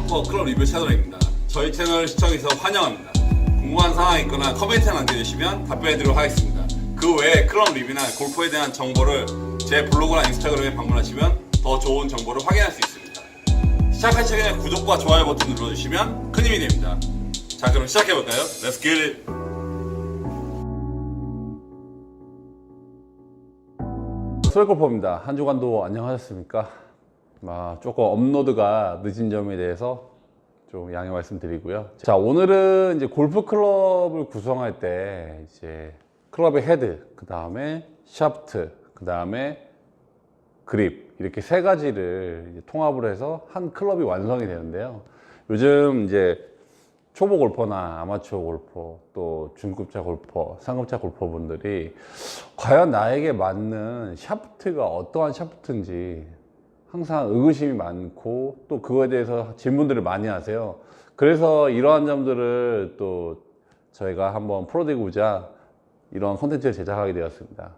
골퍼 클럽 리뷰 채널입니다. 저희 채널 시청해주셔서 환영합니다. 궁금한 사항이 있거나 커멘트 남겨주시면 답변해드리도록 하겠습니다. 그 외에 클럽 리뷰나 골프에 대한 정보를 제 블로그나 인스타그램에 방문하시면 더 좋은 정보를 확인할 수 있습니다. 시작하기 전에 구독과 좋아요 버튼 눌러주시면 큰 힘이 됩니다. 자, 그럼 시작해볼까요? Let's get it! 수월골퍼입니다. 한 주간도 안녕하셨습니까? 조금 업로드가 늦은 점에 대해서 좀 양해 말씀드리고요. 자, 오늘은 이제 골프 클럽을 구성할 때 이제 클럽의 헤드, 그 다음에 샤프트, 그 다음에 그립, 이렇게 세 가지를 이제 통합을 해서 한 클럽이 완성이 되는데요. 요즘 이제 초보 골퍼나 아마추어 골퍼, 또 중급자 골퍼, 상급자 골퍼분들이 과연 나에게 맞는 샤프트가 어떠한 샤프트인지 항상 의구심이 많고, 또 그거에 대해서 질문들을 많이 하세요. 그래서 이러한 점들을 또 저희가 한번 풀어드리고자 이런 콘텐츠를 제작하게 되었습니다.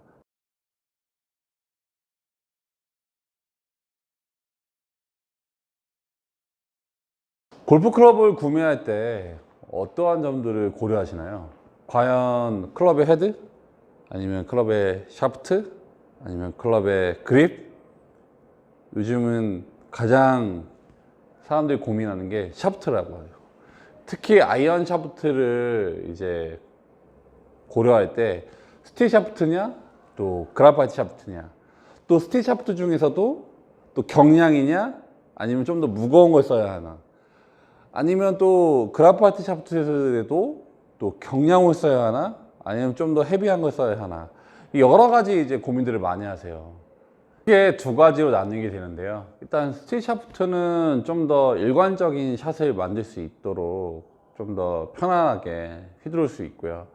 골프 클럽을 구매할 때 어떠한 점들을 고려하시나요? 과연 클럽의 헤드? 아니면 클럽의 샤프트? 아니면 클럽의 그립? 요즘은 가장 사람들이 고민하는 게 샤프트라고 해요. 특히 아이언 샤프트를 이제 고려할 때 스틸 샤프트냐, 또 그라파이트 샤프트냐, 또 스틸 샤프트 중에서도 또 경량이냐, 아니면 좀 더 무거운 걸 써야 하나, 아니면 또 그라파이트 샤프트에서도 또 경량을 써야 하나, 아니면 좀 더 헤비한 걸 써야 하나, 여러 가지 이제 고민들을 많이 하세요. 이게 두 가지로 나뉘게 되는데요. 일단 스틸 샤프트는 좀 더 일관적인 샷을 만들 수 있도록 좀 더 편안하게 휘두를 수 있고요.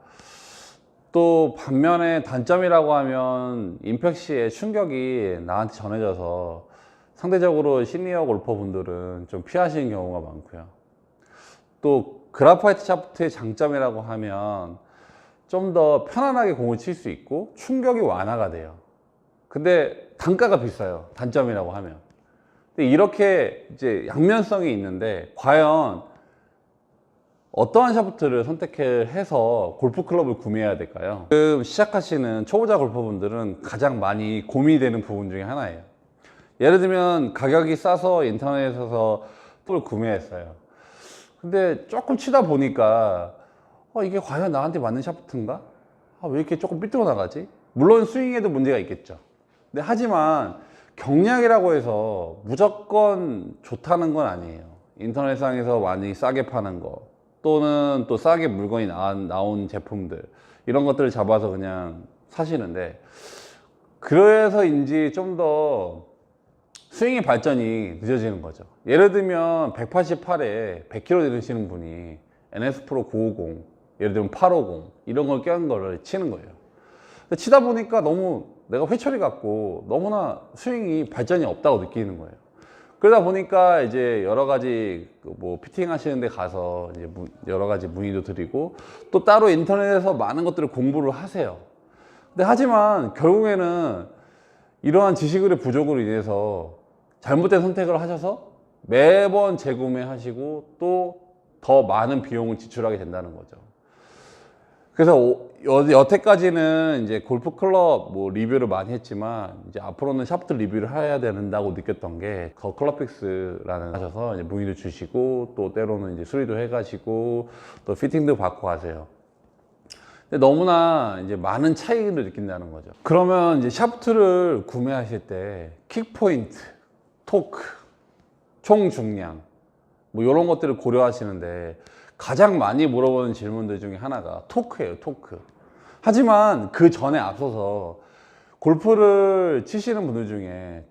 또 반면에 단점이라고 하면 임팩 시에 충격이 나한테 전해져서 상대적으로 시니어 골퍼분들은 좀 피하시는 경우가 많고요. 또 그라파이트 샤프트의 장점이라고 하면 좀 더 편안하게 공을 칠 수 있고 충격이 완화가 돼요. 근데 단가가 비싸요. 단점이라고 하면. 근데 이렇게 이제 양면성이 있는데, 과연 어떠한 샤프트를 선택해서 골프 클럽을 구매해야 될까요? 지금 시작하시는 초보자 골퍼분들은 가장 많이 고민이 되는 부분 중에 하나예요. 예를 들면 가격이 싸서 인터넷에서 볼 구매했어요. 근데 조금 치다 보니까 이게 과연 나한테 맞는 샤프트인가? 왜 이렇게 조금 삐뚤어 나가지? 물론 스윙에도 문제가 있겠죠. 근데 하지만 경량이라고 해서 무조건 좋다는 건 아니에요. 인터넷상에서 많이 싸게 파는 거, 또는 또 싸게 물건이 나온 제품들, 이런 것들을 잡아서 그냥 사시는데, 그래서인지 좀 더 스윙의 발전이 늦어지는 거죠. 예를 들면 188에 100km 되시는 분이 NS 프로 950, 예를 들면 850 이런 걸 껴는 거를 치는 거예요. 근데 치다 보니까 너무 내가 회초리 같고 너무나 스윙이 발전이 없다고 느끼는 거예요. 그러다 보니까 이제 여러 가지 뭐 피팅 하시는 데 가서 이제 여러 가지 문의도 드리고, 또 따로 인터넷에서 많은 것들을 공부를 하세요. 근데 하지만 결국에는 이러한 지식의 부족으로 인해서 잘못된 선택을 하셔서 매번 재구매하시고 또 더 많은 비용을 지출하게 된다는 거죠. 그래서 여태까지는 이제 골프 클럽 뭐 리뷰를 많이 했지만, 이제 앞으로는 샤프트 리뷰를 해야 된다고 느꼈던 게, 더 클럽픽스라는 하셔서 이제 문의도 주시고, 또 때로는 이제 수리도 해가시고, 또 피팅도 받고 가세요. 근데 너무나 이제 많은 차이를 느낀다는 거죠. 그러면 이제 샤프트를 구매하실 때 킥 포인트, 토크, 총 중량, 뭐 이런 것들을 고려하시는데, 가장 많이 물어보는 질문들 중에 하나가 토크예요, 토크. 하지만 그 전에 앞서서 골프를 치시는 분들 중에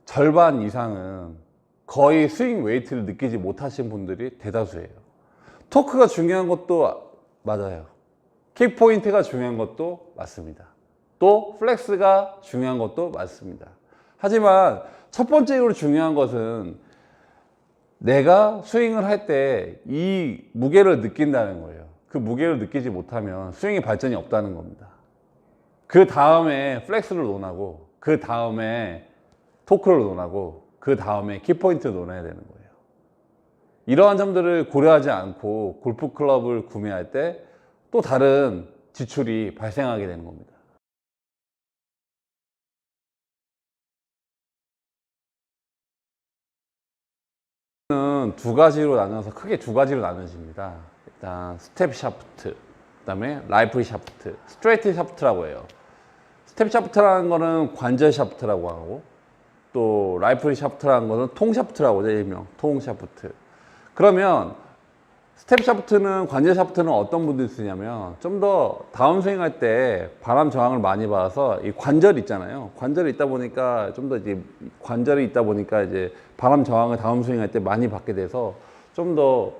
절반 이상은 거의 스윙 웨이트를 느끼지 못하신 분들이 대다수예요. 토크가 중요한 것도 맞아요. 킥 포인트가 중요한 것도 맞습니다. 또 플렉스가 중요한 것도 맞습니다. 하지만 첫 번째로 중요한 것은 내가 스윙을 할 때 이 무게를 느낀다는 거예요. 그 무게를 느끼지 못하면 스윙의 발전이 없다는 겁니다. 그 다음에 플렉스를 논하고, 그 다음에 토크를 논하고, 그 다음에 키포인트를 논해야 되는 거예요. 이러한 점들을 고려하지 않고 골프 클럽을 구매할 때 또 다른 지출이 발생하게 되는 겁니다. 두 가지로 나눠서 크게 두 가지로 나눠집니다. 일단 스텝 샤프트, 그다음에 라이프리 샤프트, 스트레이트 샤프트라고 해요. 스텝 샤프트라는 거는 관절 샤프트라고 하고, 또 라이프리 샤프트라는 거는 통 샤프트라고 해요. 일명 통 샤프트. 그러면 스텝 샤프트는, 관절 샤프트는 어떤 분들이 쓰냐면, 좀 더 다운스윙 할 때 바람 저항을 많이 받아서 이 관절이 있잖아요. 관절이 있다 보니까 좀 더 이제 관절이 있다 보니까 이제 바람 저항을 다운스윙 할 때 많이 받게 돼서 좀 더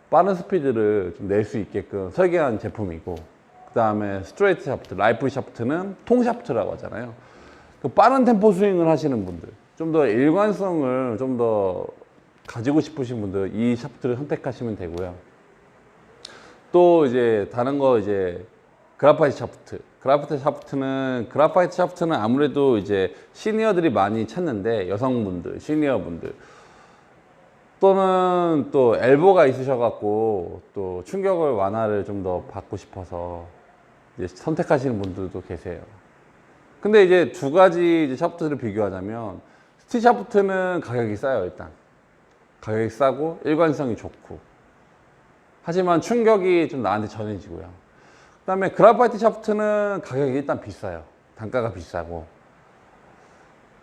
빠른 스피드를 좀 낼 수 있게끔 설계한 제품이고, 그 다음에 스트레이트 샤프트, 라이프 샤프트는 통 샤프트라고 하잖아요. 그 빠른 템포 스윙을 하시는 분들, 좀 더 일관성을 좀 더 가지고 싶으신 분들 이 샤프트를 선택하시면 되고요. 또 이제 다른 거 이제 그라파이트 샤프트. 그라파이트 샤프트는 아무래도 이제 시니어들이 많이 찾는데, 여성분들, 시니어분들 또는 또 엘보가 있으셔갖고 또 충격을 완화를 좀 더 받고 싶어서 이제 선택하시는 분들도 계세요. 근데 이제 두 가지 이제 샤프트를 비교하자면, 스틱 샤프트는 가격이 싸요. 일단 가격이 싸고 일관성이 좋고, 하지만 충격이 좀 나한테 전해지고요. 그 다음에 그라파이트 샤프트는 가격이 일단 비싸요. 단가가 비싸고.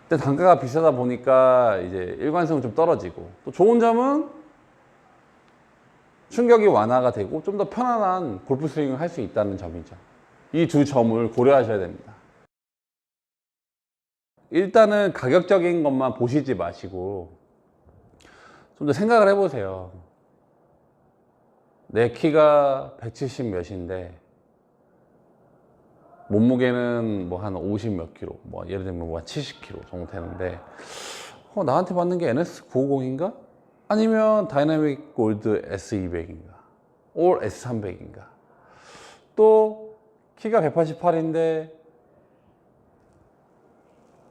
근데 단가가 비싸다 보니까 이제 일관성은 좀 떨어지고, 또 좋은 점은 충격이 완화가 되고 좀 더 편안한 골프 스윙을 할 수 있다는 점이죠. 이 두 점을 고려하셔야 됩니다. 일단은 가격적인 것만 보시지 마시고 좀 더 생각을 해보세요. 내 키가 170 몇인데 몸무게는 뭐 한 50 몇 킬로, 뭐 예를 들면 뭐 한 70킬로 정도 되는데, 나한테 맞는 게 NS950인가? 아니면 다이나믹 골드 S200인가? 올 S300인가? 또 키가 188인데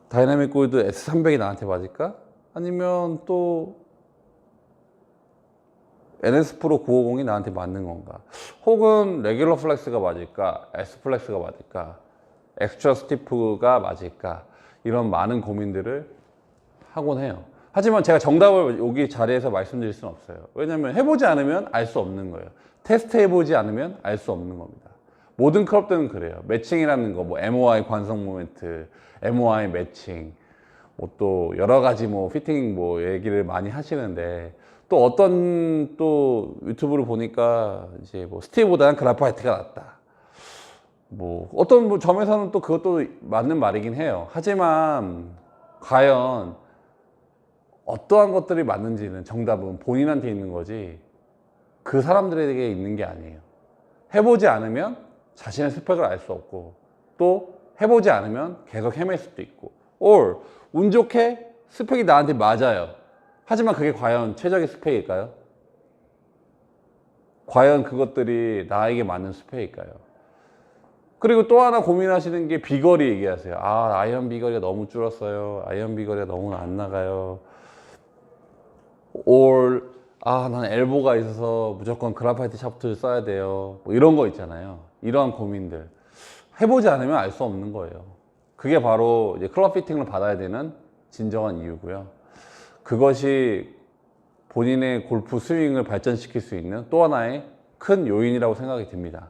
다이나믹 골드 S300이 나한테 맞을까? 아니면 또 NS 프로 950이 나한테 맞는 건가? 혹은 레귤러 플렉스가 맞을까? S 플렉스가 맞을까? 엑스트라 스티프가 맞을까? 이런 많은 고민들을 하곤 해요. 하지만 제가 정답을 여기 자리에서 말씀드릴 수는 없어요. 왜냐면 해보지 않으면 알 수 없는 거예요. 테스트 해보지 않으면 알 수 없는 겁니다. 모든 클럽들은 그래요. 매칭이라는 거, 뭐 MOI 관성 모멘트, MOI 매칭, 뭐 또 여러 가지 뭐 피팅 뭐 얘기를 많이 하시는데, 또 어떤 또 유튜브를 보니까 이제 뭐 스티보다는 그라파이트가 낫다. 뭐 어떤 뭐 점에서는 또 그것도 맞는 말이긴 해요. 하지만 과연 어떠한 것들이 맞는지는 정답은 본인한테 있는 거지 그 사람들에게 있는 게 아니에요. 해보지 않으면 자신의 스펙을 알 수 없고, 또 해보지 않으면 계속 헤맬 수도 있고, or 운 좋게 스펙이 나한테 맞아요. 하지만 그게 과연 최적의 스펙일까요? 과연 그것들이 나에게 맞는 스펙일까요? 그리고 또 하나 고민하시는 게 비거리 얘기하세요. 아이언 비거리가 너무 줄었어요. 아이언 비거리가 너무 안 나가요. or 난 엘보가 있어서 무조건 그라파이트 샤프트를 써야 돼요. 뭐 이런 거 있잖아요. 이러한 고민들 해보지 않으면 알 수 없는 거예요. 그게 바로 이제 클럽 피팅을 받아야 되는 진정한 이유고요. 그것이 본인의 골프 스윙을 발전시킬 수 있는 또 하나의 큰 요인이라고 생각이 듭니다.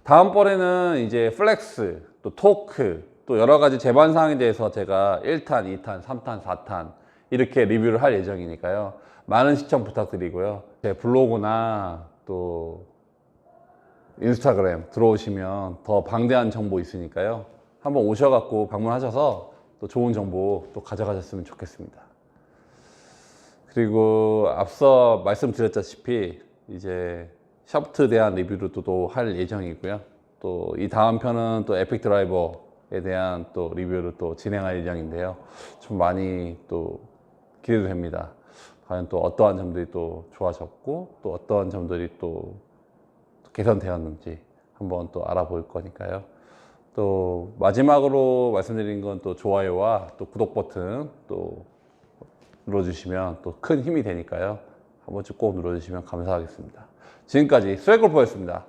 다음번에는 이제 플렉스, 또 토크, 또 여러 가지 제반 사항에 대해서 제가 1탄, 2탄, 3탄, 4탄 이렇게 리뷰를 할 예정이니까요. 많은 시청 부탁드리고요. 제 블로그나 또 인스타그램 들어오시면 더 방대한 정보 있으니까요. 한번 오셔갖고 방문하셔서 또 좋은 정보 또 가져가셨으면 좋겠습니다. 그리고 앞서 말씀드렸다시피 이제 샤프트에 대한 리뷰를 또 할 예정이고요. 또 이 다음 편은 또 에픽 드라이버에 대한 또 리뷰를 또 진행할 예정인데요. 좀 많이 또 기대됩니다. 과연 또 어떠한 점들이 또 좋아졌고, 또 어떠한 점들이 또 개선되었는지 한번 또 알아볼 거니까요. 또 마지막으로 말씀드린 건 또 좋아요와 또 구독 버튼 또 눌러주시면 또 큰 힘이 되니까요. 한 번쯤 꼭 눌러주시면 감사하겠습니다. 지금까지 스웨골퍼였습니다.